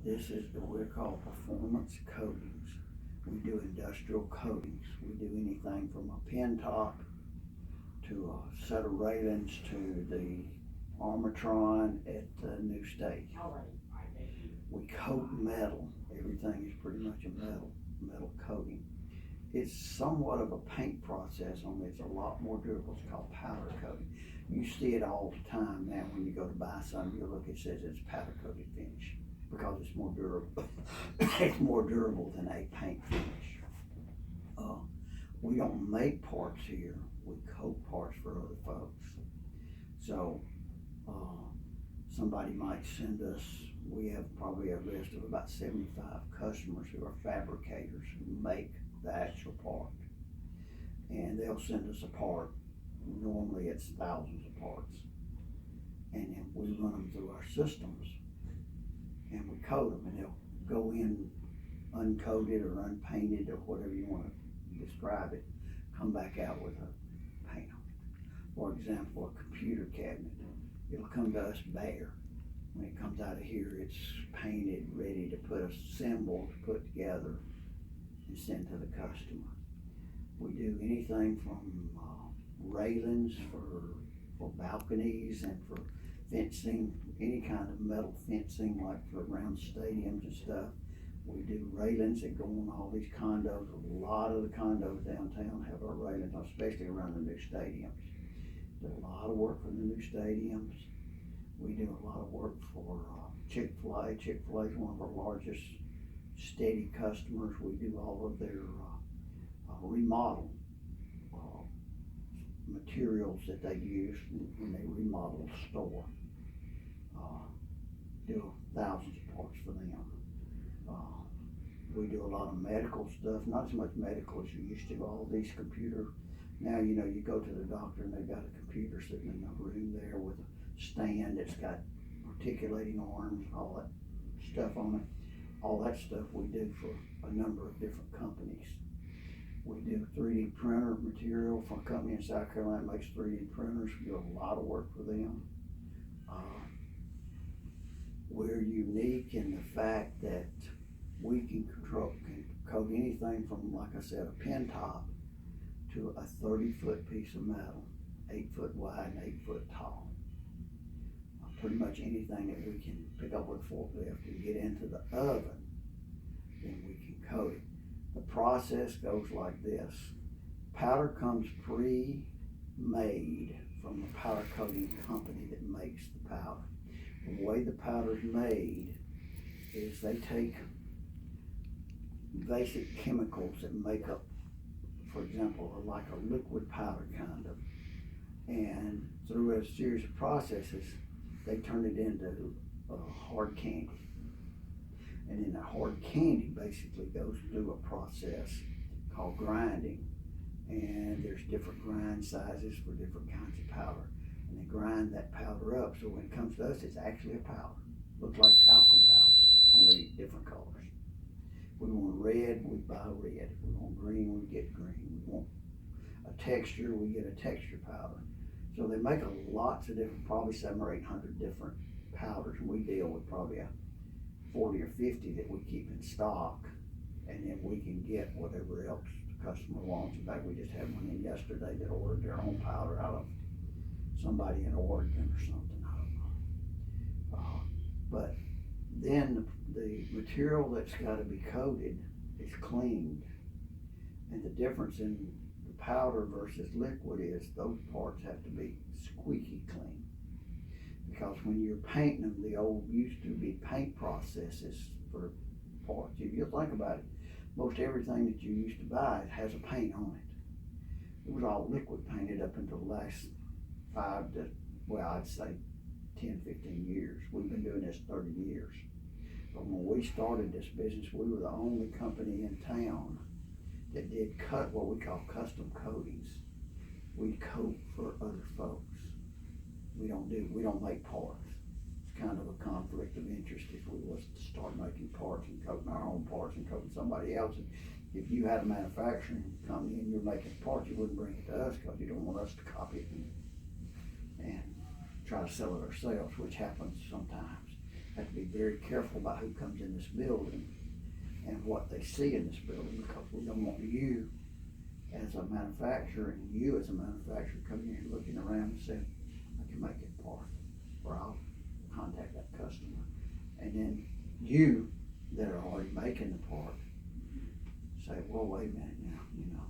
This is what we're called performance coatings. We do industrial coatings. We do anything from a pin top to a set of railings to the Armatron at the new stadium. We coat metal. Everything is pretty much a metal coating. It's somewhat of a paint process, only it's a lot more durable. It's called powder coating. You see it all the time now when you go to buy something, you look, it says it's powder coated finish because it's more durable. It's more durable than a paint finish. We don't make parts here. We coat parts for other folks. So somebody might send us, we have probably a list of about 75 customers who are fabricators who make the actual part. And they'll send us a part. Normally it's thousands of parts. And then we run them through our systems and we coat them, and they'll go in uncoated or unpainted or whatever you want to describe it, come back out with a paint on it. For example, a computer cabinet, it'll come to us bare. When it comes out of here, it's painted, ready to put assembled, put together, and send to the customer. We do anything from railings for balconies and for fencing, any kind of metal fencing like for around stadiums and stuff. We do railings that go on all these condos. A lot of the condos downtown have our railings, especially around the new stadiums. Do a lot of work for the new stadiums. We do a lot of work for Chick-fil-A. Chick-fil-A is one of our largest steady customers. We do all of their remodel materials that they use when they remodel a store. Do thousands of parts for them. We do a lot of medical stuff, not as much medical as you used to. All these computer, now you know, you go to the doctor and they've got a computer sitting in the room there with a stand that's got articulating arms, all that stuff on it. All that stuff we do for a number of different companies. We do 3D printer material for a company in South Carolina that makes 3D printers. We do a lot of work for them. We're unique in the fact that we can coat anything from, like I said, a pin top to a 30-foot piece of metal, 8 foot wide and 8 foot tall. Pretty much anything that we can pick up with a forklift and get into the oven, then we can coat it. The process goes like this. Powder comes pre-made from the powder coating company that makes the powder. The way the powder's made is they take basic chemicals that make up, for example, like a liquid powder kind of, and through a series of processes, they turn it into hard candy. And then the hard candy basically goes through a process called grinding. And there's different grind sizes for different kinds of powder. And they grind that powder up, so when it comes to us, it's actually a powder. Looks like talcum powder, only different colors. If we want red, we buy red. If we want green, we get green. We want a texture, we get a texture powder. So they make lots of different, probably 700 or 800 different powders. And we deal with probably a 40 or 50 that we keep in stock, and then we can get whatever else the customer wants. In fact, we just had one in yesterday that ordered their own powder out of somebody in Oregon or something, I don't know. But then the material that's got to be coated is cleaned, and the difference in the powder versus liquid is those parts have to be squeaky clean. Because when you're painting them, the old used to be paint processes for parts. If you think about it, most everything that you used to buy has a paint on it. It was all liquid painted up until the last I'd say 10, 15 years. We've been doing this 30 years. But when we started this business, we were the only company in town that did what we call custom coatings. We coat for other folks. We don't make parts. It's kind of a conflict of interest if we was to start making parts and coating our own parts and coating somebody else's. If you had a manufacturing company and you're making parts, you wouldn't bring it to us because you don't want us to copy it and try to sell it ourselves, which happens sometimes. have to be very careful about who comes in this building and what they see in this building, because we don't want you as a manufacturer and you as a manufacturer coming here looking around and saying, I can make it part, or I'll contact that customer. And then you that are already making the part say, well, wait a minute now,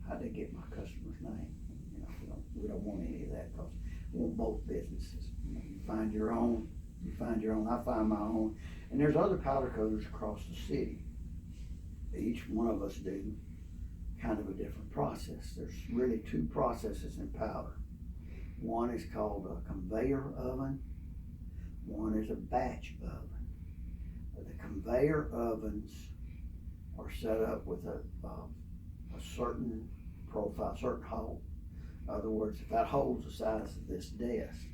how'd they get my customer's name? We don't want any of that, because we want both businesses. You find your own, I find my own. And there's other powder coaters across the city. Each one of us do kind of a different process. There's really two processes in powder. One is called a conveyor oven. One is a batch oven. The conveyor ovens are set up with a certain profile, certain hole. In other words, if that hole's the size of this desk,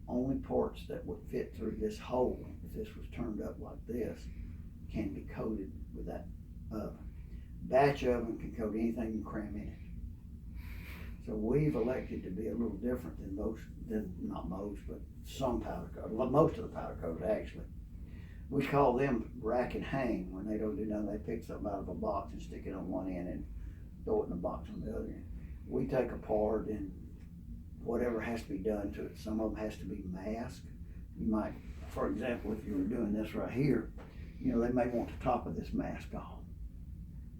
only parts that would fit through this hole, if this was turned up like this, can be coated with that oven. Batch oven can coat anything you cram in it. So we've elected to be a little different than some powder coaters, most of the powder coaters actually. We call them rack and hang. When they don't do nothing, they pick something out of a box and stick it on one end and throw it in a box on the other end. We take apart and whatever has to be done to it. Some of them has to be masked. You might, for example, if you were doing this right here, they may want the top of this mask off.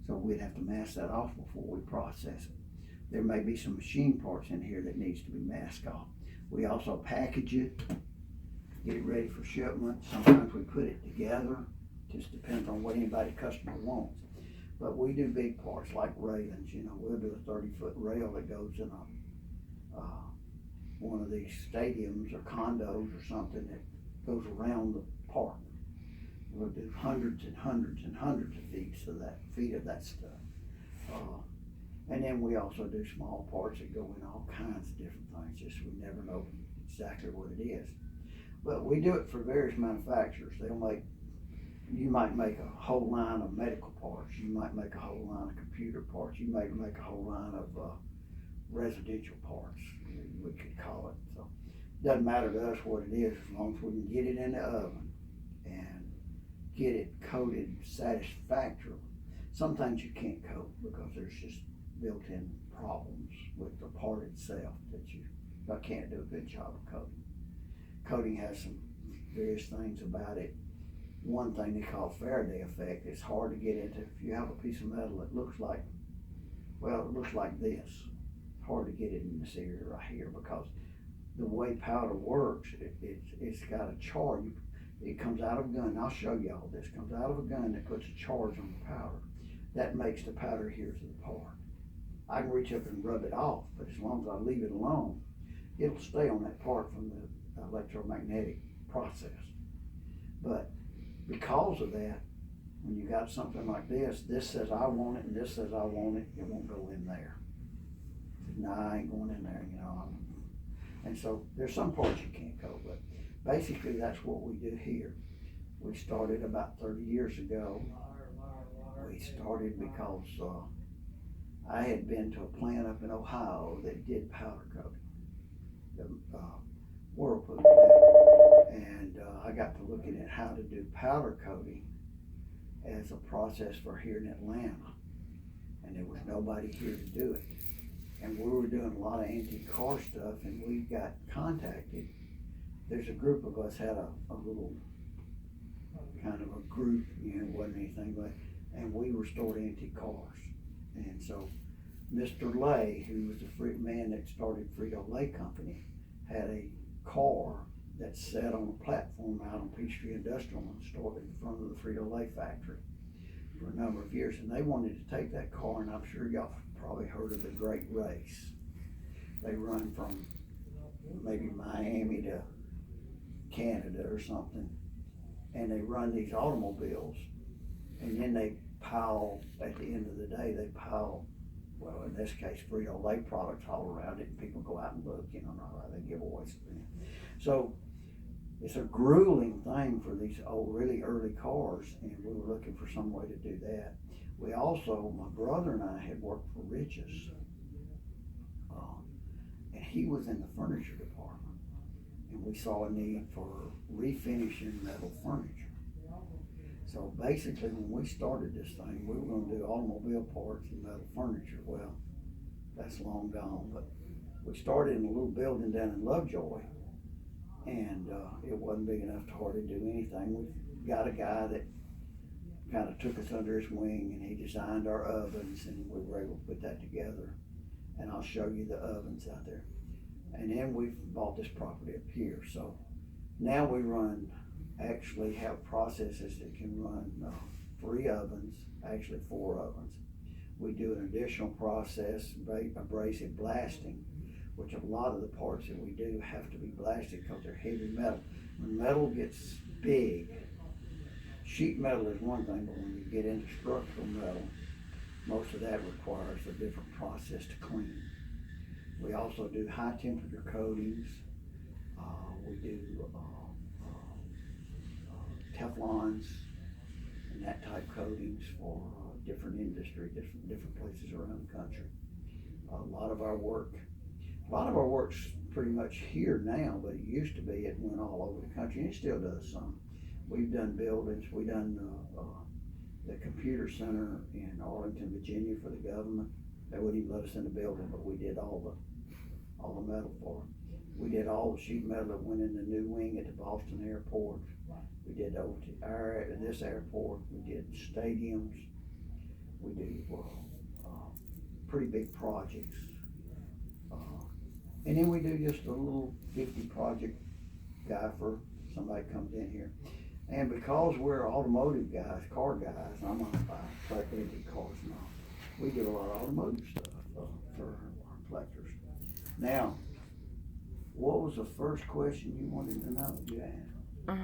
So we'd have to mask that off before we process it. There may be some machine parts in here that needs to be masked off. We also package it, get it ready for shipment. Sometimes we put it together. Just depends on what customer wants. But we do big parts like railings. We'll do a 30-foot rail that goes in one of these stadiums or condos or something that goes around the park. We'll do hundreds and hundreds and hundreds of feet of that stuff. And then we also do small parts that go in all kinds of different things. Just we never know exactly what it is. But we do it for various manufacturers. You might make a whole line of medical parts. You might make a whole line of computer parts. You might make a whole line of residential parts, we could call it. So it doesn't matter to us what it is, as long as we can get it in the oven and get it coated satisfactorily. Some things you can't coat because there's just built-in problems with the part itself that I can't do a good job of coating. Coating has some various things about it. One thing they call Faraday effect. It's hard to get into. If you have a piece of metal that looks like this, it's hard to get it in this area right here, because the way powder works, it's got a charge. It comes out of a gun. I'll show you all this. It comes out of a gun that puts a charge on the powder. That makes the powder adhere to the part. I can reach up and rub it off, but as long as I leave it alone, it'll stay on that part from the electromagnetic process. But because of that, when you got something like this says I want it and this says I want it, it won't go in there. No, I ain't going in there, And so there's some parts you can't coat, but basically that's what we do here. We started about 30 years ago. We started because I had been to a plant up in Ohio that did powder coating, the Whirlpool plant, and I got to looking at how to do powder coating as a process for here in Atlanta, and there was nobody here to do it. And we were doing a lot of antique car stuff, and we got contacted. There's a group of us had a little kind of a group, it wasn't anything, but, and we restored antique cars. And so Mr. Lay, who was the man that started Frito-Lay Company, had a car that sat on a platform out on Peachtree Industrial and stored in front of the Frito-Lay factory for a number of years. And they wanted to take that car, and I'm sure y'all probably heard of the Great Race. They run from maybe Miami to Canada or something, and they run these automobiles, and then they pile, at the end of the day, well, in this case, Frito-Lay products all around it, and people go out and look, they give away something. So it's a grueling thing for these really early cars, and we were looking for some way to do that. We also, my brother and I had worked for Riches, and he was in the furniture department, and we saw a need for refinishing metal furniture. So basically, when we started this thing, we were gonna do automobile parts and metal furniture. Well, that's long gone, but we started in a little building down in Lovejoy, and it wasn't big enough to hardly do anything. We got a guy that kind of took us under his wing, and he designed our ovens, and we were able to put that together. And I'll show you the ovens out there. And then we bought this property up here. So now we actually have processes that can run 3 ovens, actually 4 ovens. We do an additional process, abrasive blasting, which a lot of the parts that we do have to be blasted because they're heavy metal. When metal gets big, sheet metal is one thing, but when you get into structural metal, most of that requires a different process to clean. We also do high temperature coatings. We do Teflons and that type coatings for different industry, different places around the country. A lot of our work's pretty much here now, but it used to be, it went all over the country, and it still does some. We've done buildings, we've done the computer center in Arlington, Virginia for the government. They wouldn't even let us in the building, but we did all the metal for them. We did all the sheet metal that went in the new wing at the Boston airport. We did over to this airport. We did stadiums. We do pretty big projects. And then we do just a little 50 project guy for somebody comes in here. And because we're automotive guys, car guys, I'm on antique cars now. We do a lot of automotive stuff for our collectors. Now, what was the first question you wanted to know? You asked.